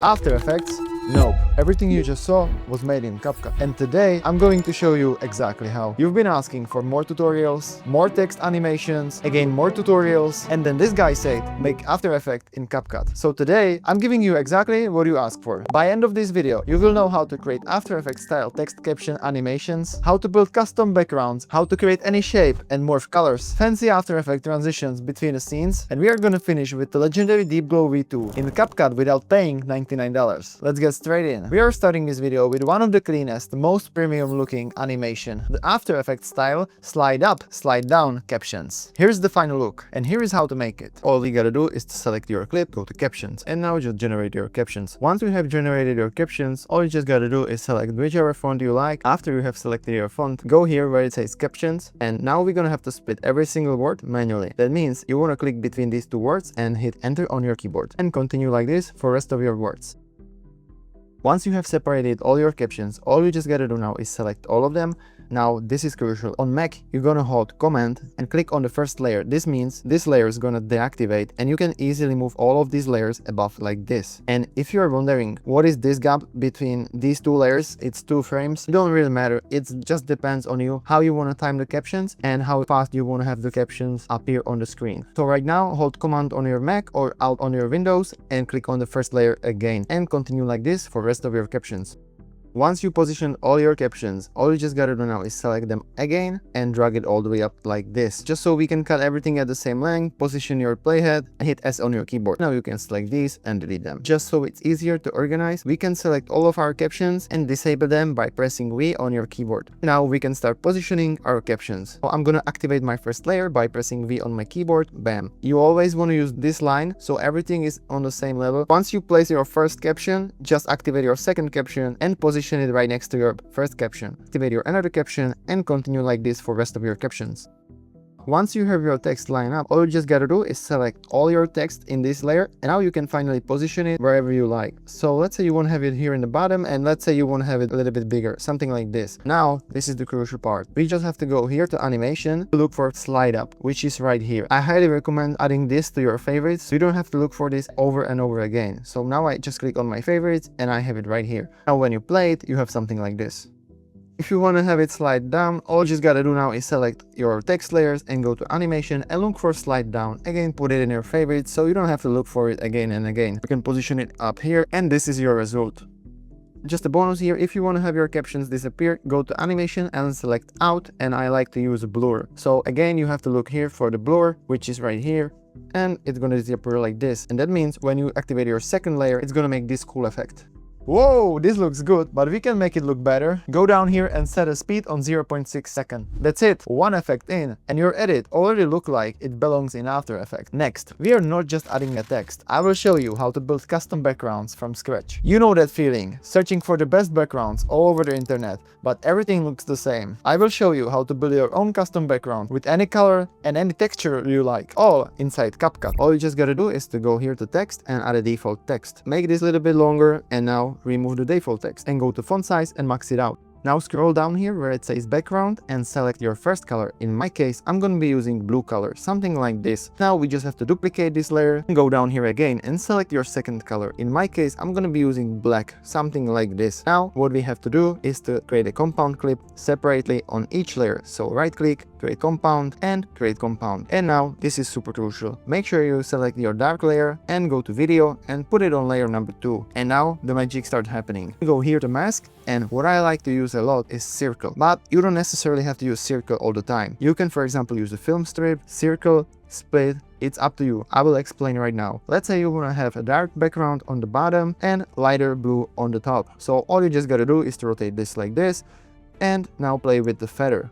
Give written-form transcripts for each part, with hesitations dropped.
After Effects? Nope. Everything you just saw was made in CapCut. And today I'm going to show you exactly how. You've been asking for more tutorials, more text animations, again more tutorials, and then this guy said make After Effects in CapCut. So today I'm giving you exactly what you asked for. By end of this video, you will know how to create After Effects style text caption animations, how to build custom backgrounds, how to create any shape and morph colors, fancy After Effects transitions between the scenes, and we are gonna finish with the legendary Deep Glow V2 in CapCut without paying $99. Let's get straight in. We are starting this video with one of the cleanest, most premium looking animation, the After Effects style slide up, slide down captions. Here's the final look, and here is how to make it. All you gotta do is to select your clip, go to captions, and now just generate your captions. Once you have generated your captions, all you just gotta do is select whichever font you like. After you have selected your font, go here where it says captions, and now we're gonna have to split every single word manually. That means you wanna click between these two words and hit enter on your keyboard, and continue like this for rest of your words. Once you have separated all your captions, all you just gotta do now is select all of them. Now this is crucial. On Mac, you're gonna hold Command and click on the first layer. This means this layer is gonna deactivate, and you can easily move all of these layers above like this. And if you're wondering what is this gap between these two layers, it's 2 frames. It don't really matter. It just depends on you how you wanna time the captions and how fast you wanna have the captions appear on the screen. So right now, hold Command on your Mac or Alt on your Windows and click on the first layer again, and continue like this for rest of your captions. Once you position all your captions, all you just gotta do now is select them again and drag it all the way up like this, just so we can cut everything at the same length. Position your playhead and hit S on your keyboard. Now you can select these and delete them. Just so it's easier to organize, we can select all of our captions and disable them by pressing V on your keyboard. Now we can start positioning our captions. So I'm gonna activate my first layer by pressing V on my keyboard. Bam. You always want to use this line so everything is on the same level. Once you place your first caption, just activate your second caption and position it right next to your first caption. Activate your another caption and continue like this for rest of your captions. Once you have your text line up, all you just gotta do is select all your text in this layer, and now you can finally position it wherever you like. So let's say you want to have it here in the bottom, and let's say you want to have it a little bit bigger, something like this. Now, this is the crucial part. We just have to go here to animation to look for slide up, which is right here. I highly recommend adding this to your favorites, so you don't have to look for this over and over again. So now I just click on my favorites and I have it right here. Now when you play it, you have something like this. If you want to have it slide down, all you just gotta do now is select your text layers and go to animation and look for slide down. Again, put it in your favorites so you don't have to look for it again and again. You can position it up here, and this is your result. Just a bonus here, if you want to have your captions disappear, go to animation and select out, and I like to use a blur. So again, you have to look here for the blur, which is right here, and it's gonna disappear like this. And that means when you activate your second layer, it's gonna make this cool effect. Whoa, this looks good, but we can make it look better. Go down here and set a speed on 0.6 seconds. That's it, one effect in, and your edit already look like it belongs in After Effects. Next, we are not just adding a text. I will show you how to build custom backgrounds from scratch. You know that feeling, searching for the best backgrounds all over the internet, but everything looks the same. I will show you how to build your own custom background with any color and any texture you like, all inside CapCut. All you just gotta do is to go here to text and add a default text. Make this a little bit longer, and now remove the default text and go to font size and max it out. Now scroll down here where it says background and select your first color. In my case, I'm going to be using blue color, something like this. Now we just have to duplicate this layer and go down here again and select your second color. In my case, I'm going to be using black, something like this. Now what we have to do is to create a compound clip separately on each layer. So right click, create compound, and create compound. And now this is super crucial. Make sure you select your dark layer and go to video and put it on layer number 2. And now the magic starts happening. Go here to mask, and what I like to use a lot is circle, but you don't necessarily have to use circle all the time. You can, for example, use a film strip, circle, split. It's up to you. I will explain right now. Let's say you want to have a dark background on the bottom and lighter blue on the top. So all you just gotta do is to rotate this like this, and now play with the feather.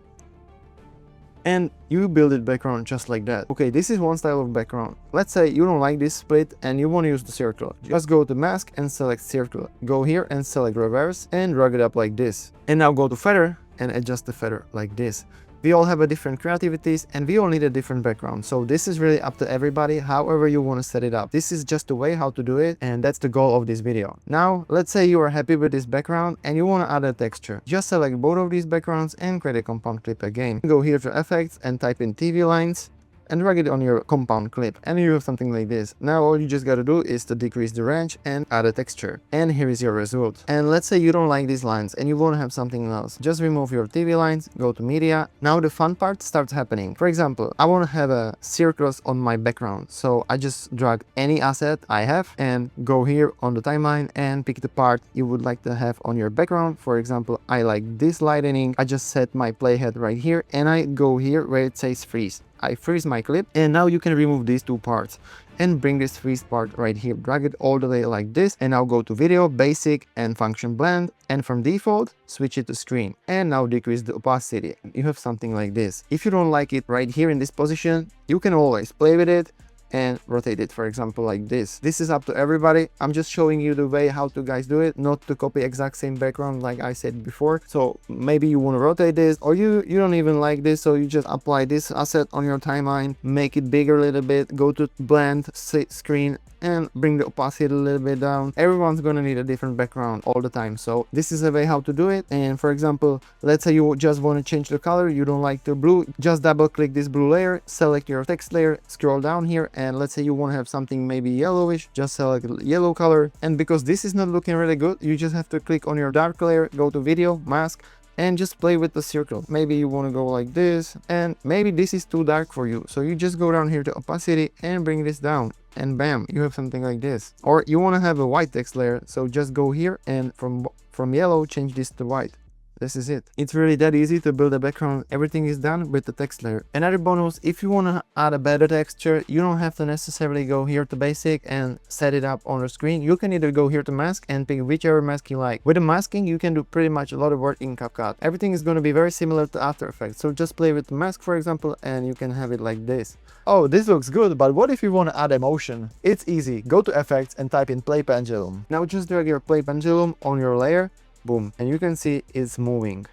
And you build it background just like that. Okay, this is one style of background. Let's say you don't like this split and you want to use the circle. Just go to mask and select circle. Go here and select reverse and drag it up like this. And now go to feather and adjust the feather like this. We all have a different creativities and we all need a different background. So this is really up to everybody, however you want to set it up. This is just the way how to do it, and that's the goal of this video. Now, let's say you are happy with this background and you want to add a texture. Just select both of these backgrounds and create a compound clip again. Go here to effects and type in TV lines. and drag it on your compound clip, and you have something like this. Now all you just gotta do is to decrease the range and add a texture, and here is your result. And let's say you don't like these lines and you want to have something else, just remove your TV lines, go to media. Now the fun part starts happening. For example, I want to have a circles on my background, so I just drag any asset I have and go here on the timeline and pick the part you would like to have on your background. For example, I like this lightning. I just set my playhead right here and I go here where it says freeze. I freeze my clip, and now you can remove these two parts and bring this freeze part right here, drag it all the way like this, and now go to video, basic, and function blend, and from default switch it to screen, and now decrease the opacity. You have something like this. If you don't like it right here in this position, you can always play with it and rotate it, for example, like this. This is up to everybody. I'm just showing you the way how to guys do it, not to copy exact same background like I said before. So maybe you want to rotate this, or you don't even like this, so you just apply this asset on your timeline, make it bigger a little bit, go to blend, screen, and bring the opacity a little bit down. Everyone's gonna need a different background all the time, so this is a way how to do it. And for example, let's say you just want to change the color, you don't like the blue, just double click this blue layer, select your text layer, scroll down here, and let's say you want to have something maybe yellowish, just select yellow color. And because this is not looking really good, you just have to click on your dark layer, go to video, mask, and just play with the circle. Maybe you want to go like this, and maybe this is too dark for you, so you just go down here to opacity and bring this down, and bam, you have something like this. Or you want to have a white text layer, so just go here and from yellow change this to white. This is it. It's really that easy to build a background. Everything is done with the text layer. Another bonus, if you want to add a better texture, you don't have to necessarily go here to basic and set it up on the screen. You can either go here to mask and pick whichever mask you like. With the masking, you can do pretty much a lot of work in CapCut. Everything is going to be very similar to After Effects. So just play with the mask, for example, and you can have it like this. Oh, this looks good, but what if you want to add emotion? It's easy. Go to Effects and type in Play Pendulum. Now just drag your Play Pendulum on your layer. Boom, and you can see it's moving,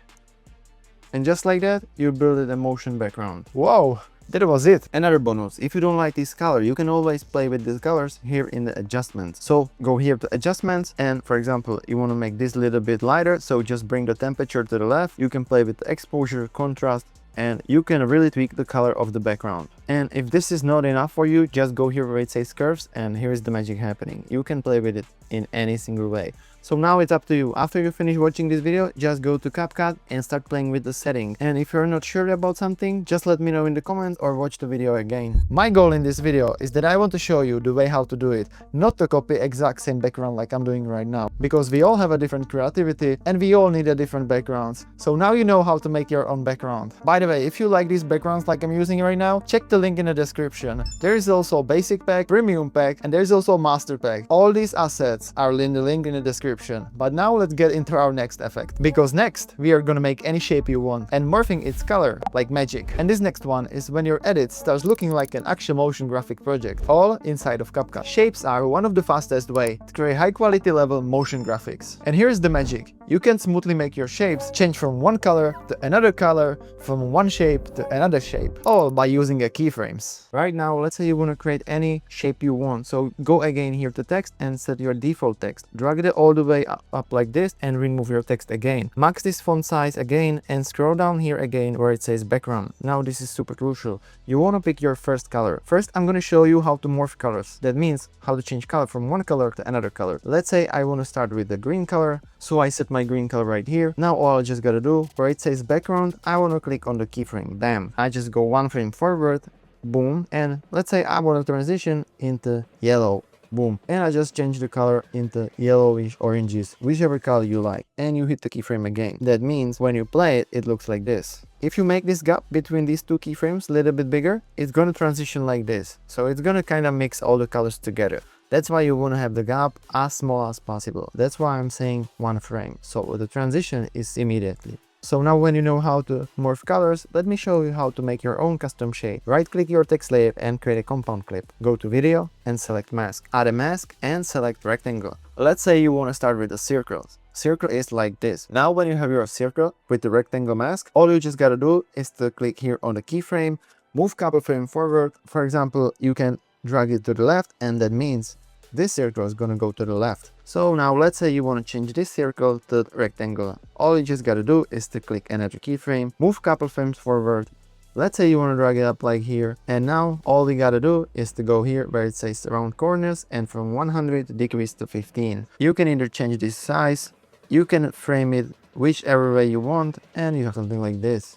and just like that you build a motion background. Wow, that was it. Another bonus, if you don't like this color, you can always play with these colors here in the adjustments. So go here to adjustments, and for example, you want to make this a little bit lighter, so just bring the temperature to the left. You can play with the exposure, contrast, and you can really tweak the color of the background. And if this is not enough for you, just go here where it says curves, and here is the magic happening. You can play with it in any single way. So now it's up to you. After you finish watching this video, just go to CapCut and start playing with the settings. And if you're not sure about something, just let me know in the comments or watch the video again. My goal in this video is that I want to show you the way how to do it, not to copy exact same background like I'm doing right now, because we all have a different creativity and we all need a different backgrounds. So now you know how to make your own background. By the way, if you like these backgrounds like I'm using right now, check the link in the description. There is also basic pack, premium pack, and there's also master pack. All these assets are in the link in the description. But now let's get into our next effect, because next we are gonna make any shape you want and morphing its color like magic. And this next one is when your edit starts looking like an actual motion graphic project, all inside of CapCut. Shapes are one of the fastest way to create high quality level motion graphics. And here's the magic. You can smoothly make your shapes change from one color to another color, from one shape to another shape, all by using a keyframes. Right now, let's say you want to create any shape you want. So go again here to text and set your default text. Drag it all the way up like this and remove your text again. Max this font size again and scroll down here again where it says background. Now this is super crucial. You want to pick your first color. First, I'm going to show you how to morph colors. That means how to change color from one color to another color. Let's say I want to start with the green color. So I set my green color right here. Now all I just gotta do, where it says background, I want to click on the keyframe. Bam. I just go one frame forward. Boom. And let's say I want to transition into yellow. Boom. And I just change the color into yellowish, oranges, whichever color you like. And you hit the keyframe again. That means when you play it, it looks like this. If you make this gap between these two keyframes a little bit bigger, it's gonna transition like this. So it's gonna kind of mix all the colors together. That's why you want to have the gap as small as possible. That's why I'm saying one frame. So the transition is immediately. So now when you know how to morph colors, let me show you how to make your own custom shape. Right click your text layer and create a compound clip. Go to video and select mask. Add a mask and select rectangle. Let's say you want to start with the circles. Circle is like this. Now when you have your circle with the rectangle mask, all you just gotta do is to click here on the keyframe, move couple frame forward. For example, you can drag it to the left, and that means this circle is gonna go to the left. So now let's say you want to change this circle to rectangle. All you just gotta do is to click another keyframe, move couple frames forward, Let's say you want to drag it up like here, and now all we gotta do is to go here where it says round corners and from 100 decrease to 15. You can either change this size, you can frame it whichever way you want, and you have something like this.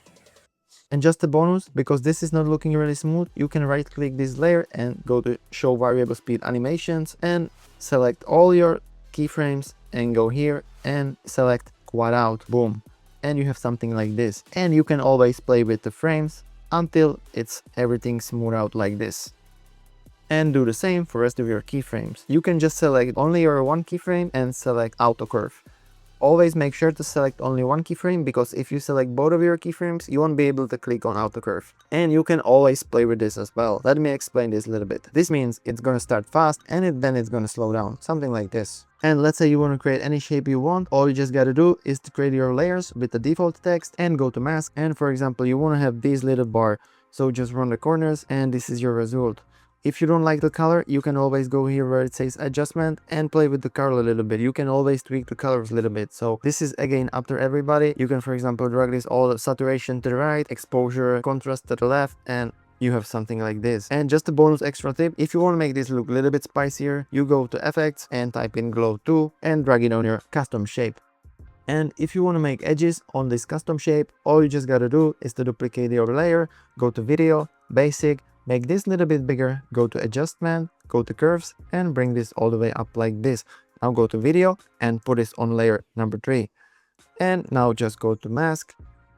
And just a bonus, because this is not looking really smooth, you can right click this layer and go to show variable speed animations and select all your keyframes and go here and select quad out, boom. And you have something like this. And you can always play with the frames until it's everything smooth out like this. And do the same for rest of your keyframes. You can just select only your one keyframe and select auto curve. Always make sure to select only one keyframe, because if you select both of your keyframes, you won't be able to click on auto curve. And you can always play with this as well. Let me explain this a little bit. This means it's gonna start fast and then it's gonna slow down, something like this. And let's say you want to create any shape you want, all you just gotta do is to create your layers with the default text and go to mask. And for example, you want to have this little bar, so just run the corners and this is your result. If you don't like the color, you can always go here where it says adjustment and play with the color a little bit. You can always tweak the colors a little bit. So this is again up to everybody. You can, for example, drag this all saturation to the right, exposure, contrast to the left, and you have something like this. And just a bonus extra tip, if you want to make this look a little bit spicier, you go to effects and type in glow 2 and drag it on your custom shape. And if you want to make edges on this custom shape, all you just gotta do is to duplicate your layer, go to video, basic, make this a little bit bigger, go to adjustment, go to curves, and bring this all the way up like this. Now go to video and put this on layer number 3. And now just go to mask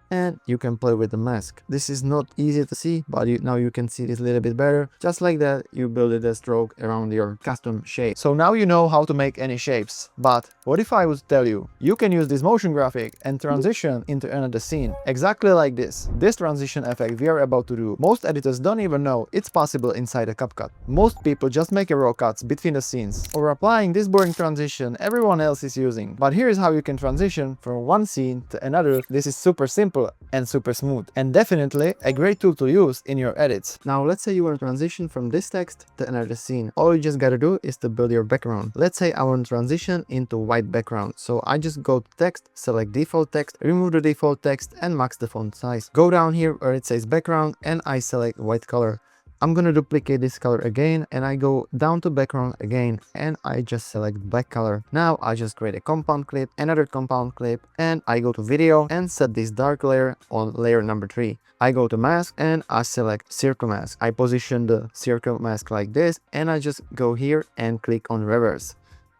and you can play with the mask. This is not easy to see, but now you can see this a little bit better. Just like that, you build a stroke around your custom shape. So now you know how to make any shapes. But what if I would tell you, you can use this motion graphic and transition into another scene, exactly like this. This transition effect we are about to do, most editors don't even know it's possible inside a CapCut. Most people just make a raw cuts between the scenes, or applying this boring transition everyone else is using. But here is how you can transition from one scene to another. This is super simple and super smooth, and definitely a great tool to use in your edits. Now let's say you want to transition from this text to another scene. All you just gotta do is to build your background. Let's say I want to transition into white background, so I just go to text, select default text, remove the default text and max the font size. Go down here where it says background and I select white color. I'm gonna duplicate this color again and I go down to background again and I just select black color. Now I just create a compound clip, another compound clip, and I go to video and set this dark layer on layer number 3. I go to mask and I select circle mask. I position the circle mask like this and I just go here and click on reverse.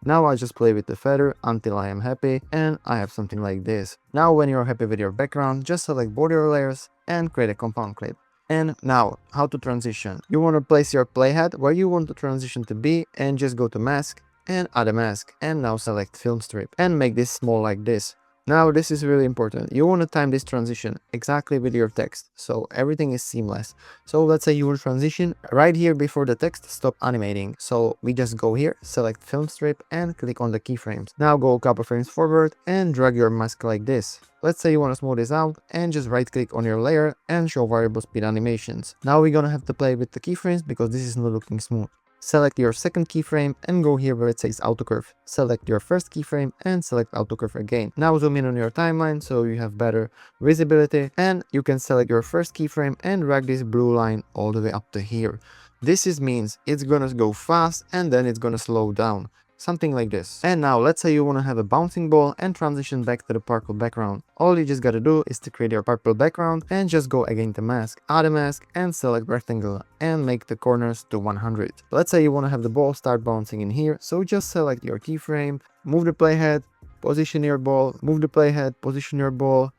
Now I just play with the feather until I am happy and I have something like this. Now when you're happy with your background, just select both your layers and create a compound clip. And now, how to transition. You want to place your playhead where you want the transition to be and just go to mask and add a mask. And now select film strip and make this small like this. Now this is really important. You want to time this transition exactly with your text, so everything is seamless. So let's say you will transition right here before the text stop animating. So we just go here, select film strip and click on the keyframes. Now go a couple frames forward and drag your mask like this. Let's say you want to smooth this out and just right click on your layer and show variable speed animations. Now we're gonna have to play with the keyframes because this is not looking smooth. Select your second keyframe and go here where it says auto curve. Select your first keyframe and select auto curve again. Now zoom in on your timeline so you have better visibility, and you can select your first keyframe and drag this blue line all the way up to here. This means it's gonna go fast and then it's gonna slow down. Something like this. And now let's say you want to have a bouncing ball and transition back to the purple background. All you just gotta do is to create your purple background and just go again to mask, add a mask and select rectangle and make the corners to 100. Let's say you want to have the ball start bouncing in here, so just select your keyframe, move the playhead, position your ball, move the playhead, position your ball,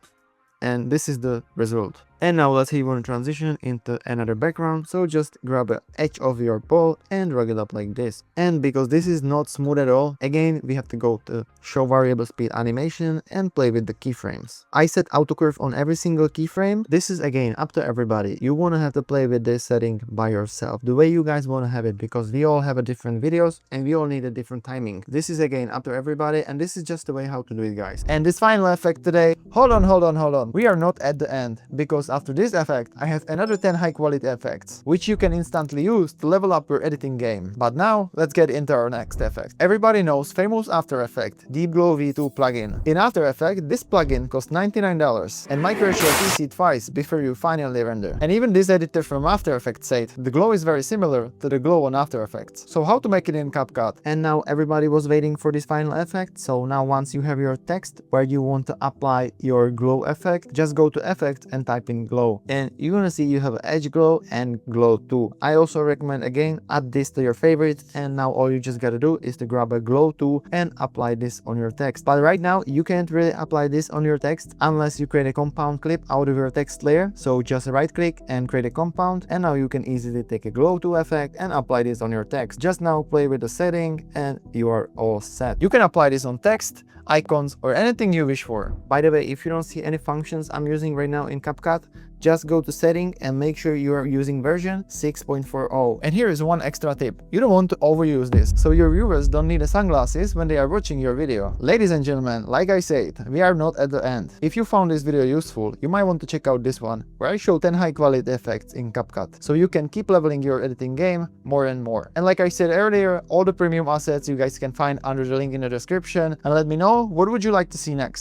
and this is the result. And now let's say you want to transition into another background, so just grab the edge of your ball and drag it up like this. And because this is not smooth at all, again we have to go to show variable speed animation and play with the keyframes. I set auto curve on every single keyframe. This is again up to everybody. You want to have to play with this setting by yourself, the way you guys want to have it, because we all have a different videos and we all need a different timing. This is again up to everybody, and this is just the way how to do it, guys. And this final effect today, hold on, we are not at the end, because because after this effect, I have another 10 high quality effects, which you can instantly use to level up your editing game. But now, let's get into our next effect. Everybody knows famous After Effects Deep Glow V2 plugin. In After Effects, this plugin costs $99 and might crash your PC twice before you finally render. And even this editor from After Effects said the glow is very similar to the glow on After Effects. So how to make it in CapCut? And now everybody was waiting for this final effect. So now once you have your text where you want to apply your glow effect, just go to Effect and type in glow. And you're gonna see you have edge glow and glow 2. I also recommend again add this to your favorite, and now all you just gotta do is to grab a glow 2 and apply this on your text. But right now you can't really apply this on your text unless you create a compound clip out of your text layer. So just right click and create a compound, and now you can easily take a glow 2 effect and apply this on your text. Just now play with the setting and you are all set. You can apply this on text, icons, or anything you wish for. By the way, if you don't see any functions I'm using right now in CapCut, just go to setting and make sure you are using version 6.40. And here is one extra tip. You don't want to overuse this, so your viewers don't need sunglasses when they are watching your video. Ladies and gentlemen, like I said, we are not at the end. If you found this video useful, you might want to check out this one, where I show 10 high quality effects in CapCut, so you can keep leveling your editing game more and more. And like I said earlier, all the premium assets you guys can find under the link in the description, and let me know what would you like to see next.